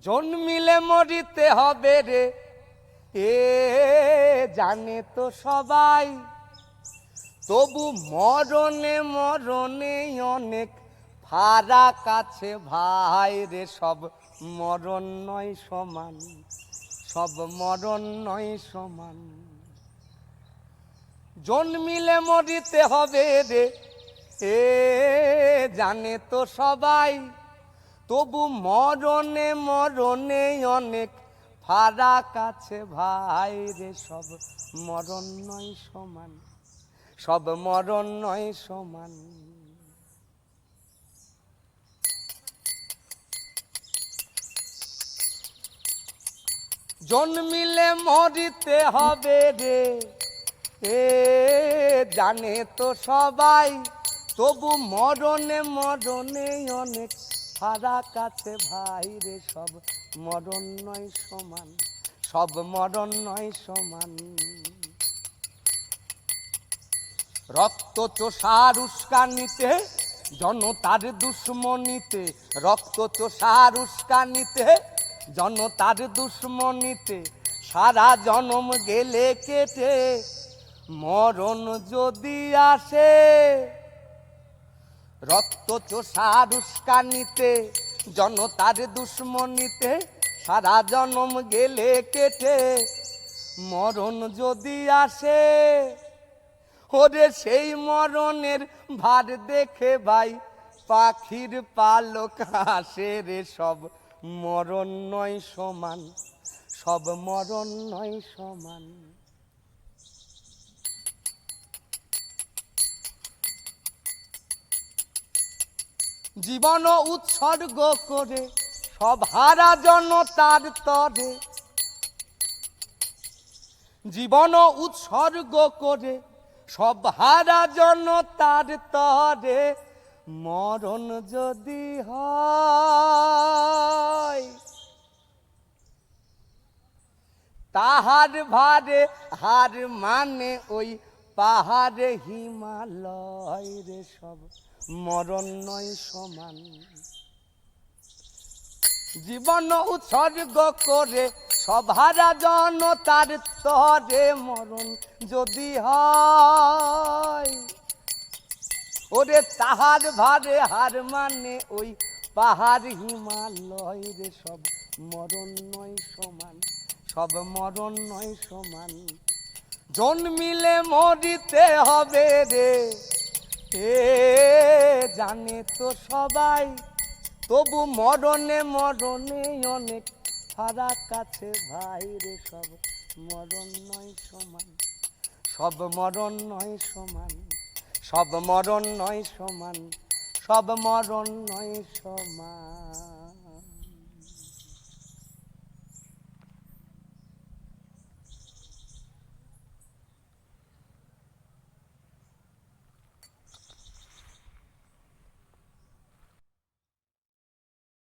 জন্মিলে মরিতে হবে রে, এ জানে তো সবাই। তবু মরণে মরণে অনেক ফারাক আছে ভাই রে। সব মরণ নয় সমান, সব মরণ নয় সমান। জন্মিলে মরিতে হবে রে, এ জানে তো সবাই। তবু মরণে মরণে অনেক ফারাক আছে ভাই রে। সব মরণ নয় সমান, সব মরণ নয় সমান। জন্মিলে মরিতে হবে রে, এ জানে তো সবাই। তবু মরণে মরণে অনেক ফারাক আছে ভাই রে। সব মরণ নয় সমান, সব মরণ নয় সমান। রক্ত চোষার উস্কানিতে, জনতার দুশ্মনীতে। রক্ত চোষার উস্কানিতে, জনতার দুশ্মনীতে। সারা জনম গেলে কেটে, মরণ যদি আসে। রক্ত চোষার উস্কানিতে, জনতার দুশ্মনীতে। সারা জনম গেলে কেটে, মরণ যদি আসে। ওরে সেই মরণের ভার দেখে ভাই পাখির পালক হাসে রে। সব মরণ নয় সমান, সব মরণ নয় সমান। জীবন উৎসর্গ করে সব হারা জনতার তরে। জীবন উৎসর্গ করে সব হারা জনতার তরে। মরণ যদি হয়, তাহার ভারে হার মানে ওই পাহাড়ে হিমালয় রে। সব মরণ নয় সমান। জীবন উৎসর্গ করে সব হারা জনতার তরে। মরণ যদি হয়, ওরে তাহার ভারে হার মানে ওই পাহাড় হিমালয় রে। সব মরণ নয় সমান, সব মরণ নয় সমান। জন্মিলে মরিতে হবে রে, এ জানে তো সবাই। তবু মরণে মরণে অনেক ফারাক আছে ভাই রে। সব মরণ নয় সমান, সব মরণ নয় সমান, সব মরণ নয় সমান, সব মরণ নয় সমান।